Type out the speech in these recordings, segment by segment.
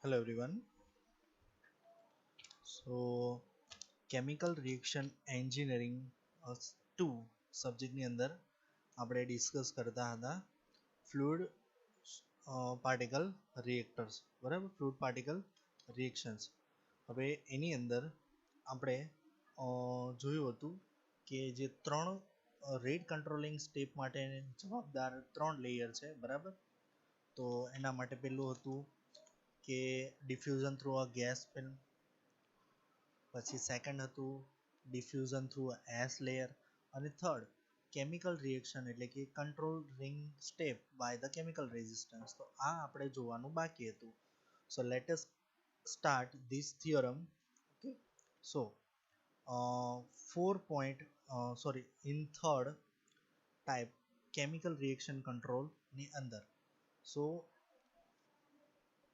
Hello everyone. So chemical reaction engineering 2 સબ્જેક્ટની અંદર આપણે discuss કરતા હતા ફ્લુઇડ પાર્ટિકલ રિએક્ટર્સ, બરાબર, ફ્લુઇડ પાર્ટિકલ રિએક્શન્સ. હવે એની અંદર આપણે જોયું હતું કે જે ત્રણ રેટ કંટ્રોલિંગ સ્ટેપ માટે જવાબદાર ત્રણ લેયર છે, બરાબર. તો એના માટે પેલું હતું કે diffusion through a gas film, પછી સેકન્ડ હતું ડિફ્યુઝન થ્રુ એસ લેયર, અને થર્ડ કેમિકલ રિએક્શન એટલે કે controlling step by the chemical resistance. તો આ આપણે જોવાનું બાકી હતું. So let us start this theorem. Okay, so 4 point sorry in third type chemical reaction કંટ્રોલની અંદર, so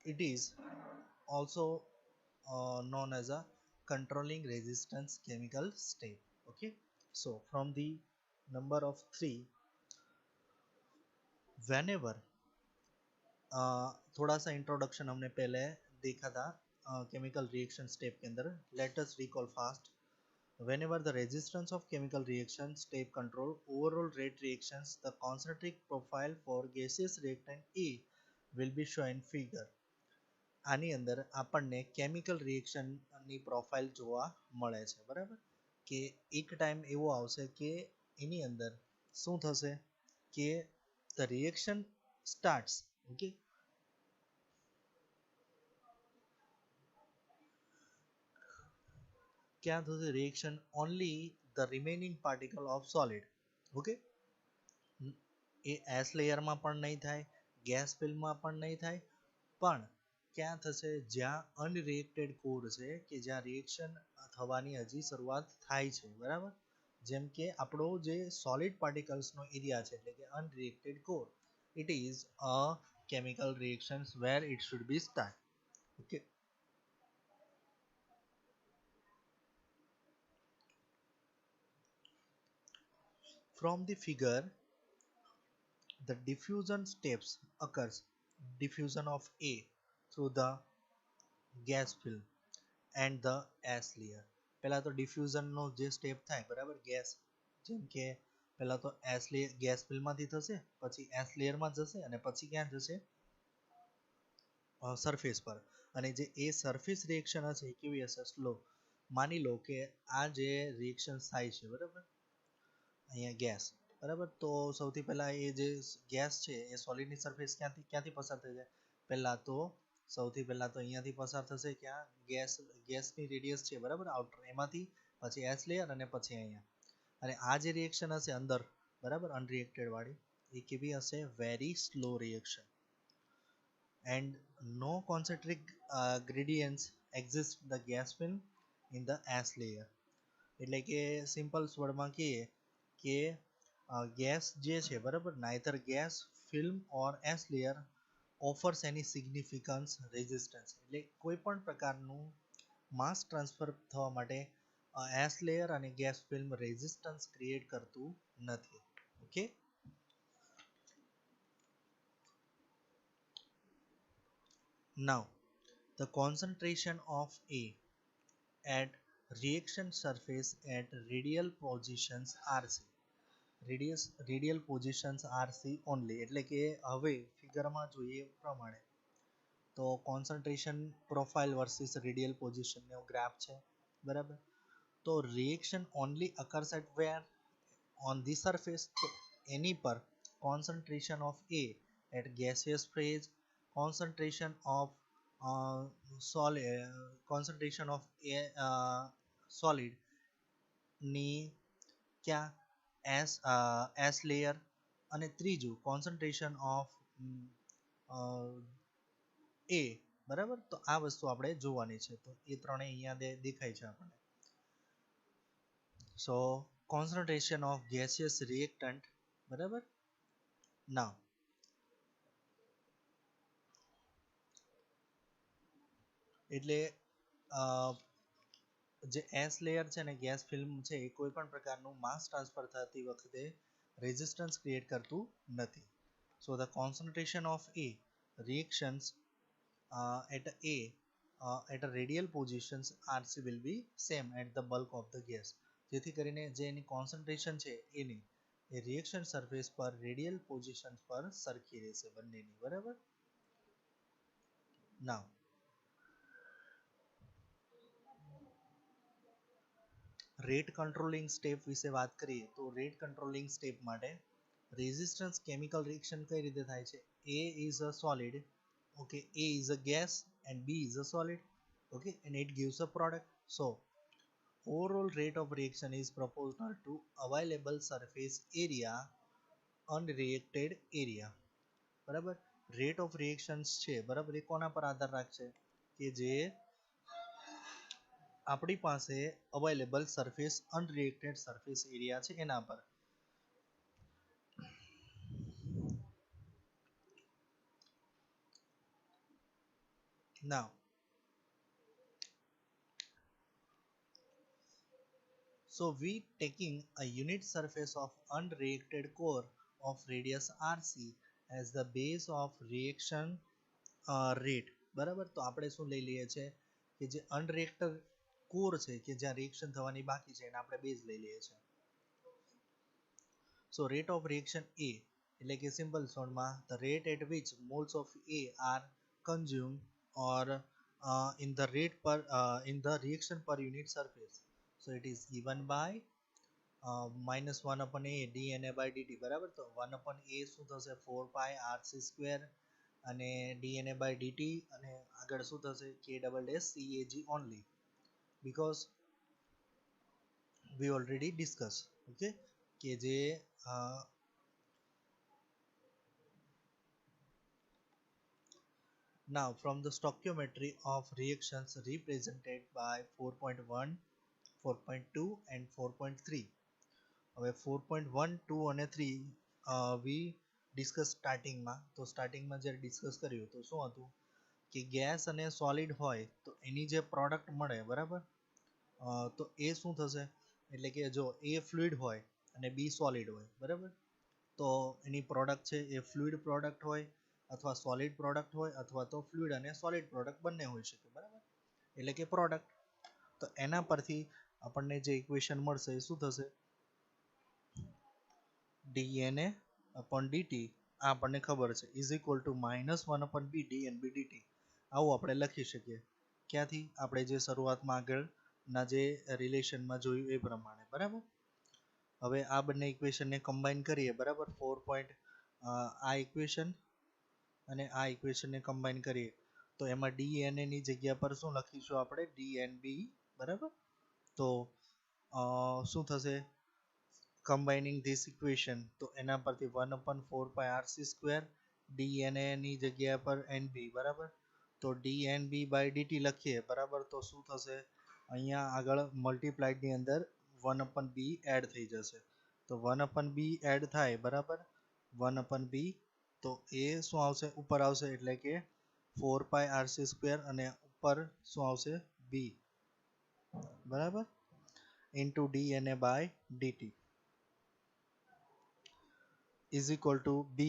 it is also known as a controlling resistance chemical step. Okay, so from the number of 3, whenever थोड़ा सा introduction हमने पहले देखा था chemical reaction step के अंदर. Let us recall fast. Whenever the resistance of chemical reaction step control overall rate reactions, the concentric profile for gaseous reactant A will be shown figure. આની અંદર આપણને કેમિકલ રિએક્શનની પ્રોફાઇલ જોવા મળે છે, બરાબર. કે એક ટાઈમ એવો આવશે કે એની અંદર શું થશે કે ધ રિએક્શન સ્ટાર્ટ્સ. ઓકે, ક્યાં થશે reaction only the remaining particle of solid. Okay, A S લેયરમાં પણ નહીં થાય, ગેસ ફિલ્મમાં પણ નહીં થાય, પણ ક્યાં થશે જ્યાં અનરિએક્ટેડ કોર છે, કે જ્યાં રિએક્શન થવાની હજી શરૂઆત થાય છે, બરાબર. જેમ કે આપણો જે સોલિડ પાર્ટિકલ્સનો એરિયા છે એટલે કે unreacted core, it is a chemical reactions where it should be start. Okay, from the figure the diffusion steps occurs. Diffusion of A through the gas film and the S layer. પહેલા તો ડિફ્યુઝનનો જે step થાય, બરાબર, gas, જેમ કે પહેલા તો S layer gas ફિલ્મમાંથી થશે, પછી એસ લેયરમાં જશે અને પછી ક્યાં જશે સરફેસ પર. અને જે એ સરફેસ રિએક્શન હશે એ કેવી હશે, સ્લો. માની લો કે આ જે રિએક્શન થાય છે, બરાબર, અહીંયા ગેસ, બરાબર. તો સૌથી પહેલા એ જે ગેસ છે એ સોલિડની સરફેસ ક્યાંથી ક્યાંથી પસાર થઈ જાય, પહેલા તો સૌથી પહેલા તો અહીંયાથી પસાર થશે, ક્યાં ગેસની રેડિયસ છે, બરાબર, આઉટર, એમાંથી પછી એસ લેયર અને પછી અહીંયા. અને આ જે રિએક્શન હશે અંદર, બરાબર, અનરિએક્ટેડ વાળી, એ કેવી હશે, very slow reaction. And no concentric gradients exist the gas film in the S layer. એટલે કે સિમ્પલ વર્ડમાં કહીએ કે ગેસ જે છે, બરાબર, નાઇધર ગેસ ફિલ્મ ઓર એસ લેયર ઓફર્સ એની સિગ્નિફિકન્સ રેઝિસ્ટન્સ. એટલે કોઈ પણ પ્રકારનું માસ ટ્રાન્સફર થવા માટે એસ લેયર અને ગેસ ફિલ્મ રેઝિસ્ટન્સ ક્રિએટ કરતું નથી. Okay, now the concentration of A at reaction surface at radial positions RC. Radial positions RC only. એટલે કે હવે ફિગરમાં જોઈએ પ્રમાણે તો કોન્સન્ટ્રેશન પ્રોફાઇલ વર્સિસ રેડિયલ પોઝિશનનો ગ્રાફ છે, બરાબર. તો reaction only occurs at where, on the surface. તો એની પર concentration of A at gaseous phase, concentration of concentration of solid ની ક્યાં એસ લેયર, અને ત્રીજું કોન્સન્ટ્રેશન ઓફ એ, બરાબર. તો આ વસ્તુ આપણે જોવાની છે, તો એ ત્રણેય અહીંયા દેખાય છે આપણને. સો કોન્સન્ટ્રેશન ઓફ ગેસિયસ રિએક્ટન્ટ, બરાબર. નાવ એટલે જે એસ લેયર છે ને ગેસ ફિલ્મ છે એ કોઈ પણ પ્રકારનું માસ ટ્રાન્સફર થતી વખતે રેઝિસ્ટન્સ ક્રિએટ કરતું નથી. So the concentration of A reactions at A at a radial positions RC will be same at the bulk of the gas. જેથી કરીને જે એની કોન્સન્ટ્રેશન છે એની એ રિએક્શન સરફેસ પર રેડિયલ પોઝિશન પર સરખી રહેશે બંનેની, બરાબર. નાવ રેટ કંટ્રોલિંગ સ્ટેપ વિશે વાત કરીએ તો રેટ કંટ્રોલિંગ સ્ટેપ માટે રેઝિસ્ટન્સ કેમિકલ રિએક્શન કઈ રીતે થાય છે. A is a solid, okay, A is a gas and B is a solid, okay, and it gives a product. So overall rate of reaction is proportional to available surface area unreacted area, બરાબર. Rate of reactions છે, બરાબર, એ કોના પર આધાર રાખશે કે જે આપણી પાસે અવેલેબલ સરફેસ અનરિએક્ટેડ સરફેસ એરિયા છે એના પર. Now so we taking a unit surface of unreacted core of radius RC as the base of reaction rate, બરાબર. તો આપણે શું લઈ લઈએ છે કે જે અનરિએક્ટેડ કોર છે કે જ્યાં રિએક્શન થવાની બાકી છે એને આપણે બેઝ લઈ લઈએ છીએ. So rate of reaction A એટલે કે simple શોર્ટમાં the rate at which moles of A are consumed or in the rate per in the reaction per unit surface. So it is given by minus 1 upon A dNA by dt, બરાબર. તો 1 upon A શું થશે 4 pi RC square અને dNA by dt અને આગળ શું થશે K double dash CAG only because we already discussed, okay, કે જે now from the stoichiometry of reactions represented by 4.1, 4.2 and 4.3. હવે 4.1, 2 અને 3 we discuss સ્ટાર્ટિંગમાં. તો સ્ટાર્ટિંગમાં જ્યારે ડિસ્કસ કર્યું તો શું હતું કે ગેસ અને સોલિડ હોય તો એની જે પ્રોડક્ટ મળે, બરાબર, તો એ શું થશે એટલે કે જો એ ફ્લુઇડ હોય અને બી સોલિડ હોય, બરાબર, તો એની પ્રોડક્ટ છે એ ફ્લુઇડ પ્રોડક્ટ હોય અથવા સોલિડ પ્રોડક્ટ હોય અથવા તો ફ્લુઇડ અને સોલિડ પ્રોડક્ટ બંને હોઈ શકે, બરાબર, એટલે કે પ્રોડક્ટ. તો એના પરથી આપણને જે ઇક્વેશન મળશે એ શું થશે dNA upon dt આ આપણને ખબર છે is equal to -1 upon b dNB dt. આવું આપણે લખી શકીએ ક્યાંથી આપણે જે શરૂઆતમાં આગળના જે રિલેશનમાં જોયું એ પ્રમાણે, બરાબર. હવે આ બંને ઇક્વેશનને કમ્બાઈન કરીએ, બરાબર. 4. આ ઇક્વેશન અને આ ઇક્વેશનને કમ્બાઈન કરીએ તો એમાં dNA ની જગ્યા પર શું લખીશું આપણે dNB, બરાબર. તો શું થશે કમ્બાઇનિંગ ધીસ ઇક્વેશન તો એના પરથી 1 upon 4 pi RC square dNA ની જગ્યા પર NB, બરાબર. તો dNB by dt લખીએ, બરાબર, તો શું થશે અહીંયા આગળ મલ્ટીપ્લાઇડ ની અંદર 1 upon b એડ થઈ જશે તો 1 upon b એડ થાય, બરાબર, 1 upon b તો એ શું આવશે ઉપર આવશે એટલે કે 4 pi RC square અને ઉપર શું આવશે b, બરાબર, into dNA by dt is equal to b.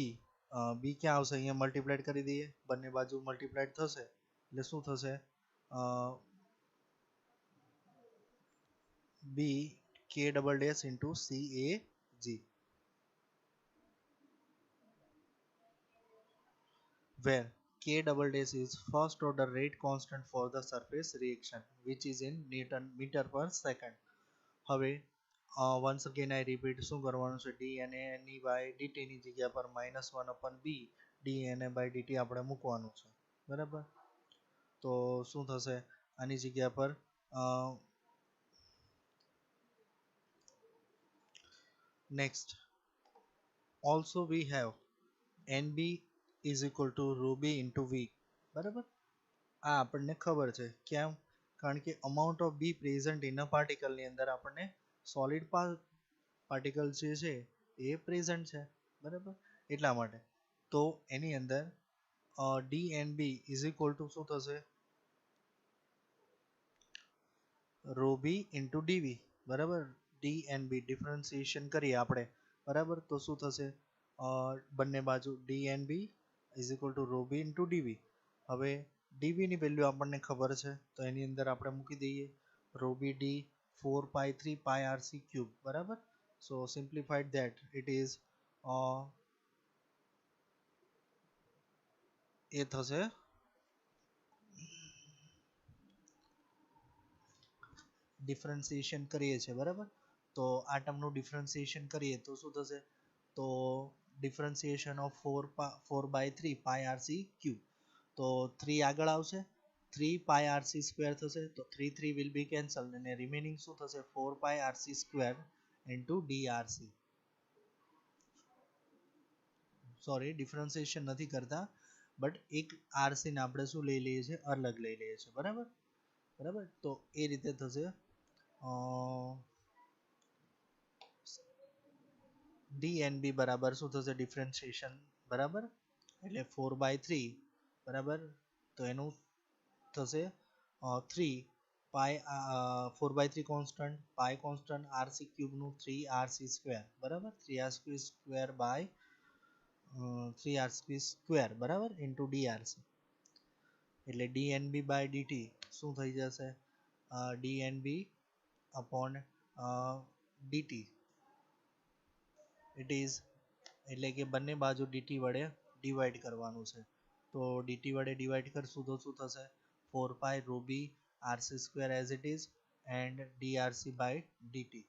b ક્યાં આવશે અહીંયા મલ્ટીપ્લાઇડ કરી દઈએ, બંને બાજુ મલ્ટીપ્લાઇડ થશે એટલે શું થશે b k double dash into CAG, where k double dash is first order rate constant for the surface reaction which is in Newton meter per second. હવે once again I repeat શું કરવાનું છે dNA ની by dt ની જગ્યા પર -1 upon b dNA by dt આપણે મૂકવાનું છે, બરાબર. તો શું થશે આની જગ્યા પર next also we have NB is equal to rho b into V, બરાબર. આ આપણને ખબર છે કેમ કારણ કે amount of B present in a particle ની અંદર આપણને સોલિડ પાર્ટિકલ જે છે એ પ્રેઝન્ટ છે, બરાબર, એટલા માટે. તો એની અંદર dNB is equal to શું થશે rho b into dV, બરાબર. dNB ડિફરન્સિએશન કરીએ આપણે, બરાબર, તો શું થશે બંને બાજુ dNB is equal to rho b into dV. હવે ડીવી ની વેલ્યુ આપણને ખબર છે તો એની અંદર આપણે મૂકી દઈએ rho b d 4 pi 3 pi rc cube બરાબર. સો સિમ્પ્લિફાઈડ ધેટ ઇટ ઇઝ એ થશે ડિફરન્સિએશન કરીએ છીએ બરાબર. તો આ ટર્મનું ડિફરન્સિએશન કરીએ તો શું થશે તો differentiation of 4/3 pi rc cube તો 3 આગળ આવશે 3 pi rc સ્ક્વેર થશે તો 3 વિલ બી કેન્સલ અને રિમેનિંગ શું થશે 4 pi rc square into drc. Sorry differentiation નથી કરતા બટ એક આરસી ને આપણે શું લઈ લઈએ છીએ અલગ લઈ લઈએ છીએ બરાબર બરાબર. તો એ રીતે થશે ડીએનબી બરાબર શું થશે ડિફરન્સિએશન બરાબર એટલે 4/3 બરાબર તો એનું થશે 3 પાઈ 4/3 કોન્સ્ટન્ટ પાઈ કોન્સ્ટન્ટ આરસી ક્યુબનું 3 સ્ક્વેર બરાબર 3 સ્ક્વેર બાય 3 સ્ક્વેર બરાબર ઇન્ટુ ડીઆરસી એટલે ડીએનબી બાય ડીટી શું થઈ જશે DNB upon DT it is એટલે કે બંને બાજુ ડીટી વડે ડિવાઈડ કરવાનું છે તો ડીટી વડે ડિવાઈડ કરશું તો શું થશે 4 પાઈ rho b rc square as it is and drc by dt.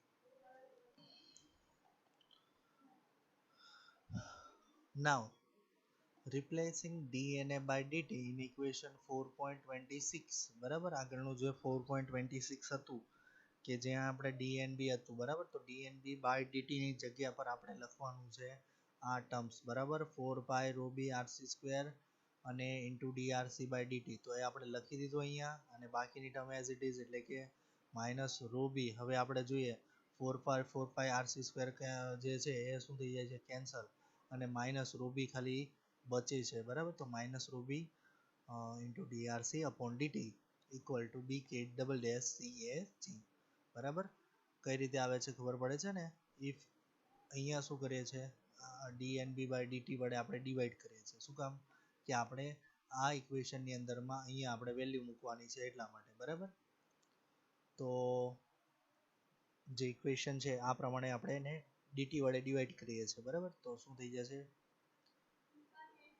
Now replacing dna by dt in equation 4.26 બરાબર આગળનું જે 4.26 હતું કે જ્યાં આપણે ડીએનબી હતું બરાબર તો ડીએનબી બાય ડીટી ની જગ્યા પર આપણે લખવાનું છે આ ટર્મ્સ બરાબર 4 પાઈ rho b rc સ્ક્વેર અને ઇન્ટુ ડીઆરસી બાય ડીટી તો એ આપણે લખી દીધું અહીંયા અને બાકીની ટર્મ એઝ ઇટ ઇઝ એટલે કે માઇનસ રો બી હવે આપણે જોઈએ 4 પાઈ આરસી સ્ક્વેર જે છે એ શું થઈ જાય છે કેન્સલ અને માઇનસ રો બી ખાલી બચે છે બરાબર તો minus rho B into DRC upon DT equal to B K double dash C A G બરાબર. કઈ રીતે આવે છે ખબર પડે છે ને ઇફ અહીંયા શું કરીએ છીએ ડીએનબી બાય ડીટી વડે આપણે ડિવાઈડ કરીએ છીએ શું કામ કે આપણે આ ઇક્વેશનની અંદરમાં અહીંયા આપણે વેલ્યુ મૂકવાની છે એટલા માટે બરાબર. તો જે ઇક્વેશન છે આ પ્રમાણે આપણે એને ડીટી વડે ડિવાઈડ કરીએ છીએ બરાબર તો શું થઈ જશે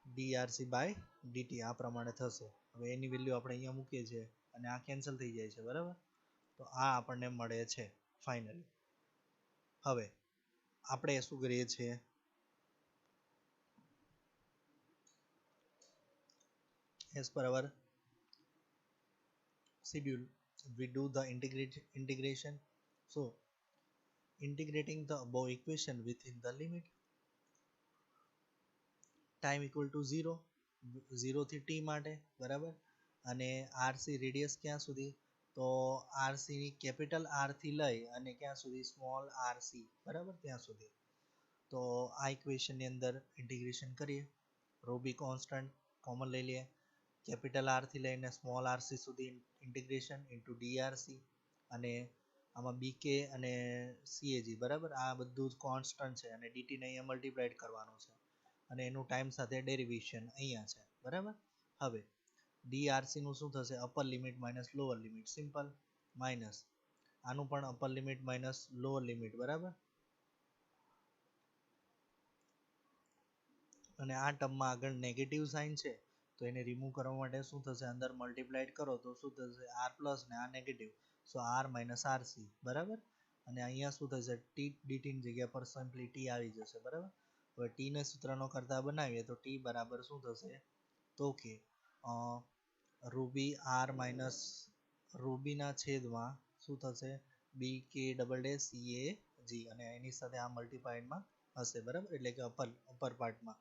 ડીઆરસી બાય ડીટી આ પ્રમાણે થશે. હવે એની વેલ્યુ આપણે અહીંયા મૂકીએ છીએ અને આ કેન્સલ થઈ જાય છે બરાબર તો આ આપણને મળે છે ફાઇનલી. હવે આપણે શું કરીએ છીએ as per our schedule we do the integration. So integrating the above equation within the limit time equal to 0 થી t માટે બરાબર અને આરસી રેડિયસ ક્યાં સુધી તો આરસી ની કેપિટલ આર થી લઈ અને ક્યાં સુધી સ્મોલ આરસી બરાબર ત્યાં સુધી તો આ ઇક્વેશનની અંદર ઇન્ટિગ્રેશન કરીએ રો બી કોન્સ્ટન્ટ કોમન લઈ લઈએ કેપિટલ આર થી લઈને સ્મોલ આરસી સુધી ઇન્ટિગ્રેશન ઇન્ટુ ડીઆરસી અને આમાં બીકે અને સીએજી બરાબર આ બધું જ કોન્સ્ટન્ટ છે અને ડીટીને અહીંયા મલ્ટીપ્લાઇડ કરવાનું છે અને એનું ટાઈમ સાથે ડેરિવેશન અહીંયા છે બરાબર. હવે ડીઆરસી નું શું થશે upper limit minus lower limit simple minus આનું પણ upper limit minus lower limit બરાબર અને આ ટર્મમાં આગળ નેગેટિવ સાઇન છે તો એને રિમૂવ કરવા માટે શું થશે અંદર મલ્ટીપ્લાઇડ કરો તો શું થશે આર પ્લસ ને આ નેગેટિવ સો આર માઇનસ આરસી બરાબર અને અહીંયા શું થશે ટી ડીટીની જગ્યા પર સિમ્પલી ટી આવી જશે બરાબર. હવે ટીને સૂત્રનો કરતા બનાવીએ તો ટી બરાબર શું થશે તો કે રૂબી આર માઇનસ રૂબીના છેદમાં શું થશે બી K double day C A જી અને એની સાથે આ મલ્ટીપ્લાઇડમાં હશે બરાબર એટલે કે અપર પાર્ટમાં.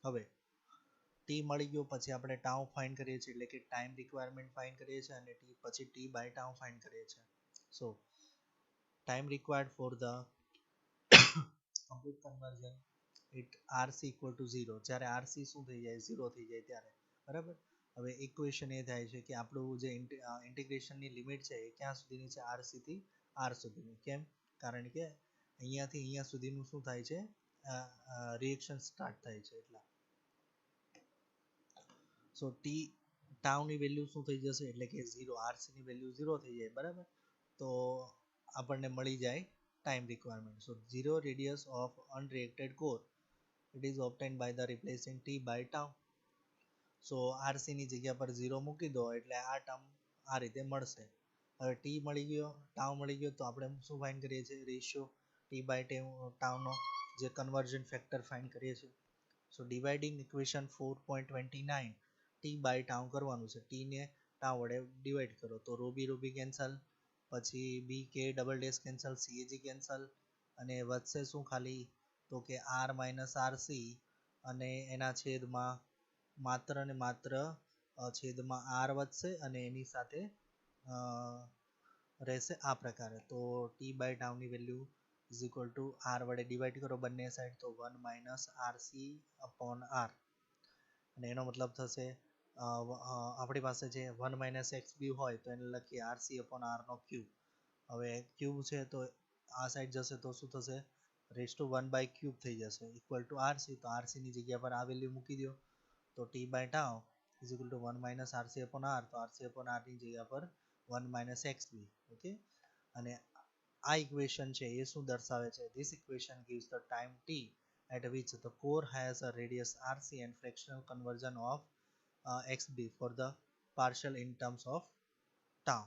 હવે ટી મળી ગયો પછી આપણે ટાઉ ફાઇન્ડ કરીએ છીએ એટલે કે ટાઈમ રિક્વાયરમેન્ટ ફાઇન્ડ કરીએ છીએ અને પછી ટી બાય ટાઉ ફાઇન્ડ કરીએ છીએ. So time required for the complete conversion it rc equal to 0 જ્યારે rc શું થઈ જાય 0 થઈ જાય ત્યારે બરાબર. હવે ઇક્વેશન એ થાય છે કે આપણું જે ઇન્ટિગ્રેશનની લિમિટ છે એ ક્યાં સુધીની છે rc થી r સુધીની કેમ કારણ કે અહીંયાથી અહીંયા સુધીનું શું થાય છે રિએક્શન સ્ટાર્ટ થાય છે એટલા. સો ટી ટાઉની વેલ્યુ શું થઈ જશે એટલે કે 0, આરસીની વેલ્યુ 0 થઈ જાય બરાબર. તો આપણને મળી જાય time requirement. So 0 radius of unreacted core it is obtained by the replacing T by tau. So આરસીની જગ્યા પર 0 મૂકી દો એટલે આ ટર્મ આ રીતે મળશે. હવે ટી મળી ગયો, ટાઉ મળી ગયો, તો આપણે શું ફાઇન્ડ કરીએ છીએ? રેશિયો ટી બાય ટાઉનો જે કન્વર્ઝન ફેક્ટર ફાઇન્ડ કરીએ છીએ. So dividing equation 4.29 T by tau કરવાનું છે. ટીને ટાઉ વડે ડિવાઈડ કરો તો રોબી કેન્સલ, પછી બી K double dash cancel, CAG cancel, અને વધશે શું ખાલી? તો કે આર માઇનસ આરસી, અને એના છેદમાં માત્ર ને માત્ર છેદમાં આર વધશે અને એની સાથે રહેશે આ પ્રકારે. તો ટી બાય ટાઉની value is equal to R વડે ડિવાઈડ કરો બંને સાઈડ તો 1 માઇનસ આરસી અપોન આર, અને એનો મતલબ થશે આપણી પાસે જે 1 માઇનસ એક્સ બી હોય તો એને લખીએ આરસી અપોન આરનો ક્યુબ. હવે ક્યુબ છે તો આ સાઈડ જશે તો શું થશે? રેસ ટુ 1 બાય ક્યુબ થઈ જશે ઇક્વલ ટુ આરસી. તો આરસીની જગ્યા પર આ વેલ્યુ મૂકી દો તો T by tau is equal to 1 minus RC upon R, તો આરસી અપોન આરની જગ્યા પર 1 માઇનસ એક્સ બી. ઓકે, અને આ ઇક્વેશન છે એ શું દર્શાવે છે? This equation gives the time t at which the core has a radius rc and fractional conversion of xb for the partial in terms of tau.